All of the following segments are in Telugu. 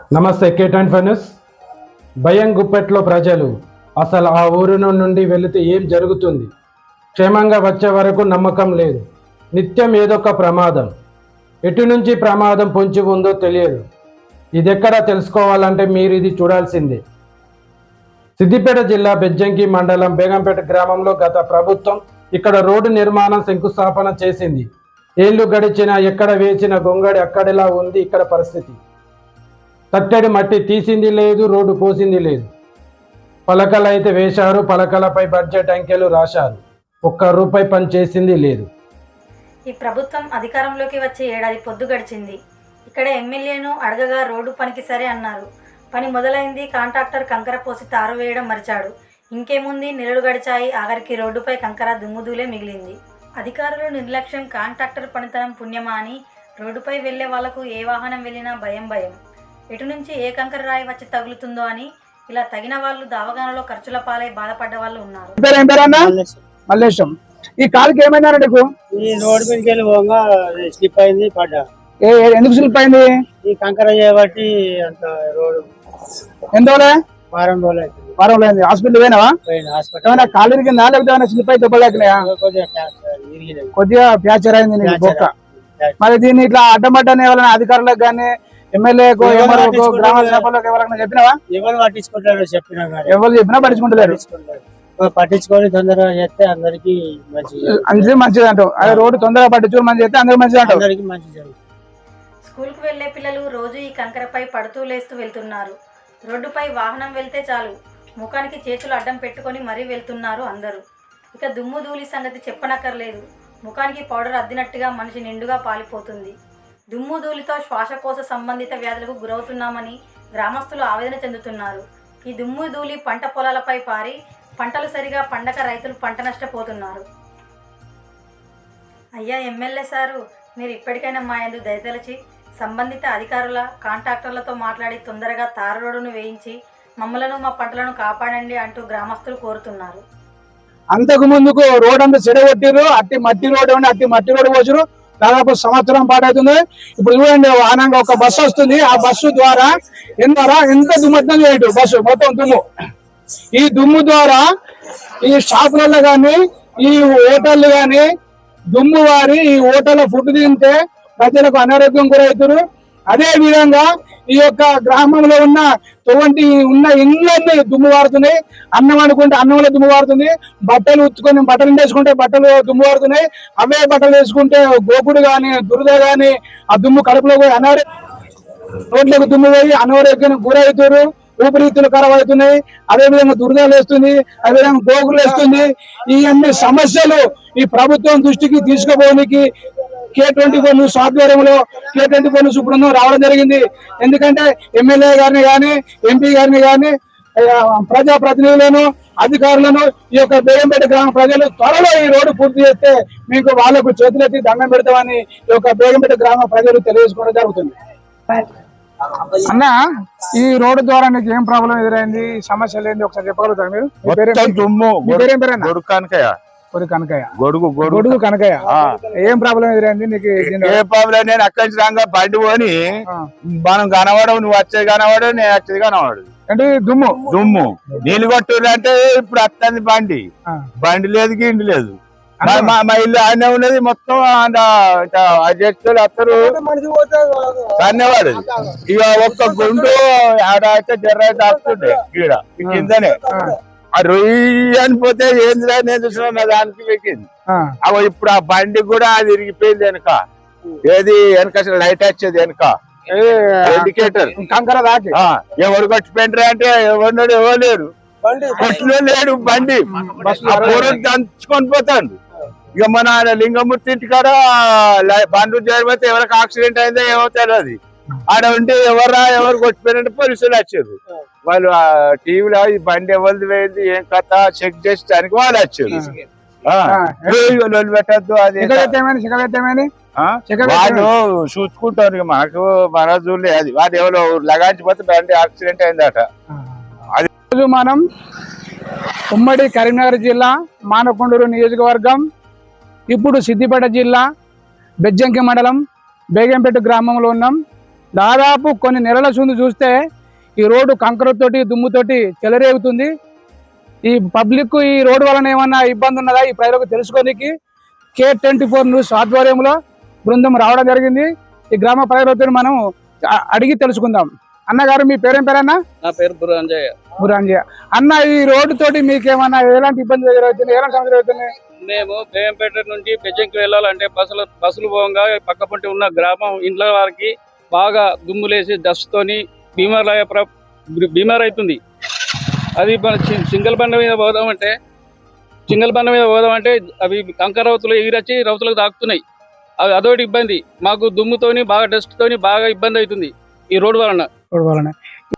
నమస్తే కేటన్ ఫైనస్. భయం గుప్పెట్లో ప్రజలు. అసలు ఆ ఊరు నుండి వెళితే ఏం జరుగుతుంది? క్షేమంగా వచ్చే వరకు నమ్మకం లేదు. నిత్యం ఏదొక ప్రమాదం. ఎటు నుంచి ప్రమాదం పొంచి ఉందో తెలియదు. ఇదెక్కడ తెలుసుకోవాలంటే మీరు ఇది చూడాల్సిందే. సిద్దిపేట జిల్లా బెజ్జంకి మండలం బేగంపేట గ్రామంలో గత ప్రభుత్వం ఇక్కడ రోడ్డు నిర్మాణం శంకుస్థాపన చేసింది. ఏళ్లు గడిచినా ఎక్కడ వేసిన గొంగడి అక్కడిలా ఉంది ఇక్కడ పరిస్థితి. తట్టడి మట్టి తీసింది లేదు, రోడ్డు పోసింది లేదు. పలకలు అయితే వేశారు, పలకలపై బడ్జెట్ అంకెలు రాశారు. ఒక్క రూపాయి పని చేసింది లేదు. ఈ ప్రభుత్వం అధికారంలోకి వచ్చి ఏడాది పొద్దు గడిచింది. ఇక్కడ ఎమ్మెల్యేను అడగగా రోడ్డు పనికి సరే అన్నారు. పని మొదలైంది. కాంట్రాక్టర్ కంకర పోసి తారు వేయడం మరిచాడు. ఇంకేముంది, నెలలు గడిచాయి. ఆఖరికి రోడ్డుపై కంకర దుమ్ముదూలే మిగిలింది. అధికారులు నిర్లక్ష్యం, కాంట్రాక్టర్ పనితనం పుణ్యమా అని రోడ్డుపై వెళ్లే వాళ్లకు ఏ వాహనం వెళ్ళినా భయం. ఎటు నుంచి ఏ కంకర రాయి వచ్చి తగులుతుందో అని ఇలా తగిన వాళ్ళు దావగానలో ఖర్చుల పాలై బాధపడ్డ వాళ్ళు ఉన్నారు. మల్లేశం, ఈ కాలుకి ఏమైందా నీకు? ఈ రోడ్డు మీదకి వెళ్ళి పోగా స్లిప్ అయింది, పడ్డా. ఎందుకు స్లిప్ అయింది? ఈ కంకర చేయబట్టి అంత రోడ్డు ఎందువలే? వారం రోజులు అవుతుంది. వారం రోజులు అయింది. హాస్పిటల్ పోయినావా? హాస్పిటల్ ఏమైనా కాలు ఇరిగిందా, లేకపోతే ఏమైనా స్లిప్ అయితే దెబ్బలేకనాయా? కొద్దిగా ఫ్యాక్చర్ అయింది నీకు బొక్క. మరి దీన్ని ఇట్లా అడ్డమడ్డని ఎవరైనా అధికారులకు కానీ ఎమ్మెల్యేకు గ్రామ సభలకు ఎవరైనా చెప్పినావా? ఎవరు పట్టించుకుంటారో చెప్పినా ఎవరు చెప్పినా పట్టించుకుంటలేరు. పట్టించుకొని తొందరగా చేస్తే అందరికి మంచిది అంటావు. అదే రోడ్డు తొందరగా పట్టించుకొని మంచి చేస్తే అందరికి మంచిది అంటావు. అందరికి మంచిది జరుగుతుంది. స్కూల్కు వెళ్లే పిల్లలు రోజు ఈ కంకరపై పడుతూ లేస్తూ వెళ్తున్నారు. రోడ్డుపై వాహనం వెళ్తే చాలు ముఖానికి చేతులు అడ్డం పెట్టుకొని మరీ వెళ్తున్నారు అందరూ. ఇక దుమ్ము ధూళి సంగతి చెప్పనక్కర్లేదు. ముఖానికి పౌడర్ అద్దినట్టుగా మనిషి నిండుగా పాలిపోతుంది. దుమ్ము ధూళితో శ్వాసకోశ సంబంధిత వ్యాధులకు గురవుతున్నామని గ్రామస్తులు ఆవేదన చెందుతున్నారు. ఈ దుమ్ము ధూళి పంట పొలాలపై పారి పంటలు సరిగా పండక రైతులు పంట నష్టపోతున్నారు. అయ్యా ఎమ్మెల్యే సారు, మీరు ఇప్పటికైనా మా యందు దయతలచి సంబంధిత అధికారుల కాంట్రాక్టర్లతో మాట్లాడి తొందరగా తారు రోడ్డును వేయించి మమ్మలను మా పంటలను కాపాడండి అంటూ గ్రామస్తులు కోరుతున్నారు. అంతకు ముందుకు రోడ్ అంతా చెడగొట్టిరు. అట్టి మట్టి రోడ్డు పోసారు. దాదాపు సంవత్సరం పాటవుతుంది. ఇప్పుడు చూడండి, వాహనంగా ఒక బస్సు వస్తుంది. ఆ బస్సు ద్వారా ఎంత దుమ్ము చేయటు బస్సు మొత్తం దుమ్ము. ఈ దుమ్ము ద్వారా ఈ షాపులలో కానీ ఈ హోటళ్లు కానీ దుమ్ము వారి ఈ హోటల్ ఫుడ్ తింటే ప్రజలకు అనారోగ్యం గురవుతారు. అదే విధంగా ఈ యొక్క గ్రామంలో ఉన్న ఇళ్ళన్నీ దుమ్ము వారుతున్నాయి. అన్నం అనుకుంటే అన్నంలో దుమ్ము వారుతుంది. బట్టలు ఉత్తుకొని బట్టలు వేసుకుంటే బట్టలు దుమ్ము వారుతున్నాయి. అవే బట్టలు వేసుకుంటే గోకుడు గాని దురద గాని ఆ దుమ్ము కడుపులో పోయి రోడ్లకు దుమ్ము పోయి అనారోగ్యానికి గురవుతారు. ఊపిరితిత్తులు ఖరాబ్ అవుతున్నాయి. అదేవిధంగా దురదలు వేస్తుంది, అదేవిధంగా గోకులు వేస్తుంది. ఈ అన్ని సమస్యలు ఈ ప్రభుత్వం దృష్టికి తీసుకుపోవడానికి K24 న్యూస్ ఆధ్వర్యంలో K24 న్యూస్ బృందం రావడం జరిగింది. ఎందుకంటే ఎమ్మెల్యే గారిని కానీ ఎంపీ గారిని కానీ ప్రజాప్రతినిధులను అధికారులను ఈ యొక్క బేగంపేట గ్రామ ప్రజలు త్వరలో ఈ రోడ్డు పూర్తి చేస్తే మీకు వాళ్లకు చేతులెత్తి దండం పెడతామని ఈ యొక్క బేగంపేట గ్రామ ప్రజలు తెలియజేసుకోవడం జరుగుతుంది. అన్న, ఈ రోడ్డు ద్వారా నీకు ఏం ప్రాబ్లం ఎదురైంది, సమస్యలు ఏంది ఒకసారి చెప్పగలుగుతారు మీరు? గొడుగు కనకయ్య, ఏం ప్రాబ్లం ఎదురైంది నీకు? ఏ ప్రాబ్లం? నేను అక్కడి నుంచి రాగా బండి పోని మనం కనవాడవు, నువ్వు వచ్చేది కనవాడు, నేను వచ్చేది కనవాడు. అంటే దుమ్ము నీళ్ళు కొట్టుర్రు అంటే ఇప్పుడు వస్తుంది బండి లేదు, గిండి లేదు. మా ఇల్లు ఆయన ఉన్నది మొత్తం అధ్యక్షులు అత్తరు ధన్యవాడు. ఇక ఒక్క గుండు ఆడ అయితే జర్ర అయితే వస్తుండే ఈడ కిందనే ఆ రొయ్యి అనిపోతే ఏందిరా నేను చూసిన దానికి వెక్కింది. అవ ఇప్పుడు ఆ బండి కూడా అది ఇరిగిపోయింది. వెనక ఏది వెనక లైట్ వచ్చేది వెనక ఇండికేటర్ కంకర దాకి ఎవరు కొట్టిపోయిండ్రా అంటే ఎవరు లేరు, కొట్టిన లేడు. బండి దంచుకొని పోతాడు. ఇక మన లింగమూర్తి ఇంటి కాడ బండ్లు జరిగితే ఎవరికి యాక్సిడెంట్ అయిందో ఏమో తెలియదు. ఆడ ఉంటే ఎవరు కొట్టిపోయినట్టు పోలీసులు వచ్చారు. వాళ్ళు టీవీలో ఈ బండి ఎవరిది పోయింది ఏం కథ చెక్ చేసడానికి వాళ్ళు వచ్చారు. పెట్టద్దు అది వాళ్ళు చూసుకుంటారు. మనకు మన చూడలే అది. వాడు ఎవరో లగాంచిపోతే బండి యాక్సిడెంట్ అయిందట. అది మనం ఉమ్మడి కరీంనగర్ జిల్లా మానకొండూరు నియోజకవర్గం, ఇప్పుడు సిద్దిపేట జిల్లా బెజ్జంకి మండలం బేగంపేట గ్రామంలో ఉన్నాం. దాదాపు కొన్ని నెలల ముందు చూస్తే ఈ రోడ్డు కంకరతోటి దుమ్ముతోటి చెలరేగుతుంది. ఈ పబ్లిక్ ఈ రోడ్డు వలన ఏమన్నా ఇబ్బంది ఉన్నదా ఈ ప్రజలకు తెలుసుకోనికి K24 న్యూస్ ఆధ్వర్యంలో బృందం రావడం జరిగింది. ఈ గ్రామ ప్రజలతో మనం అడిగి తెలుసుకుందాం. అన్నగారు మీ పేరేం పేరన్నా? నా పేరు బురాంజయ్య. బురాంజయ్య అన్న, ఈ రోడ్డు తోటి మీకు ఏమన్నా ఎలాంటి ఇబ్బంది జరుగుతుంది, ఎలాంటి సమస్యలు జరుగుతున్నాయి? మేము బేగంపేట నుండి బెజ్జంకి వెళ్ళాలంటే బస్సులు పోగా పక్క పంటి ఉన్న గ్రామం ఇండ్ల వారికి బాగా దుమ్ములేసి డస్ట్తోని బీమార్ అవుతుంది. అది సింగిల్ బండ మీద పోదామంటే అవి కంకర రౌతులు ఎగిరొచ్చి రౌతులకు తాకుతున్నాయి. అవి అదొకటి ఇబ్బంది. మాకు దుమ్ముతోని బాగా డస్ట్ తోని బాగా ఇబ్బంది అవుతుంది ఈ రోడ్డు వలన.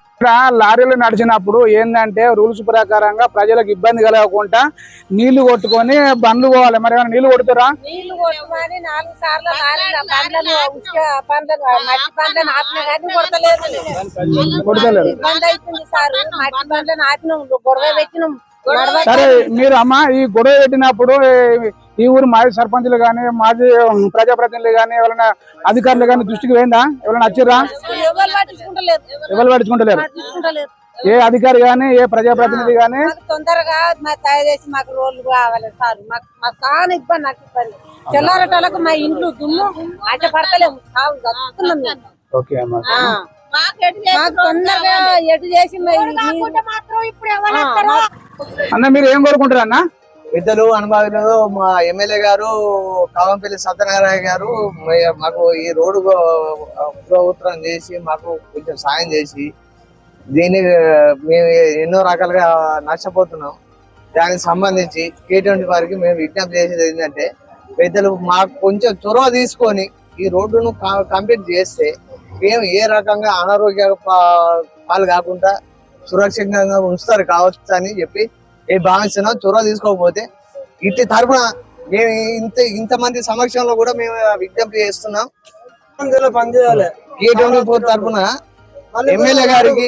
ఇక్కడ లారీలు నడిచినప్పుడు ఏంటంటే రూల్స్ ప్రకారంగా ప్రజలకు ఇబ్బంది కలగకుండా నీళ్లు కొట్టుకొని బండ్లు పోవాలి. మరి ఏమైనా నీళ్లు కొడుతారా? నీళ్లు కొట్టుకొని 4 సార్లు మట్టి బండ్లను ఆపిన కానీ కొడతలేదు. ఇబ్బంది అవుతుంది సార్. మట్టి బండ్లను ఆపినాం, గొడవ పెట్టినాం. సరే, మీరు అమ్మ ఈ గొడవ పెట్టినప్పుడు ఈ ఊరు మాజీ సర్పంచులు గానీ మాజీ ప్రజాప్రతినిధులు గానీ ఎవరైనా అధికారులు గానీ దృష్టికి పోయిందా? ఎవరైనా వచ్చిర్రా? ఎవరు పట్టించుకుంటలేరు. ఏ అధికారి గానీ ఏ ప్రజాప్రతినిధి గానీ తొందరగా తయారు చేసి మాకు రోడ్లు కావాలి సార్. మాకు చాలా ఇబ్బంది. నాకు ఇబ్బంది తెల్లారటోళ్ళకు మా ఇంట్లో దుమ్ము అట్ట పడతలేము. ఓకే అమ్మా, మాకు తొందరగా ఎటు చేసి అన్న మీరు ఏం కోరుకుంటారు అన్న? పెద్దలు అనుభావికులు మా ఎమ్మెల్యే గారు కావంపల్లి సత్యనారాయణ గారు మాకు ఈ రోడ్డు ప్రభుత్వం చేసి మాకు కొంచెం సాయం చేసి దీన్ని మేము ఎన్నో రకాలుగా నష్టపోతున్నాం. దానికి సంబంధించి K24కి మేము విజ్ఞప్తి చేసేది ఏంటంటే పెద్దలు మాకు కొంచెం చొరవ తీసుకొని ఈ రోడ్డును కంప్లీట్ చేస్తే మేము ఏ రకంగా అనారోగ్య పాలు కాకుండా సురక్షితంగా ఉంచుతారు కావచ్చు అని చెప్పి భావిస్తున్నాం. చొరవ తీసుకోకపోతే ఇట్టి తరపున మేము ఇంతమంది సమక్షంలో కూడా మేము విజ్ఞప్తి చేస్తున్నాం. K24 తరపున ఎమ్మెల్యే గారికి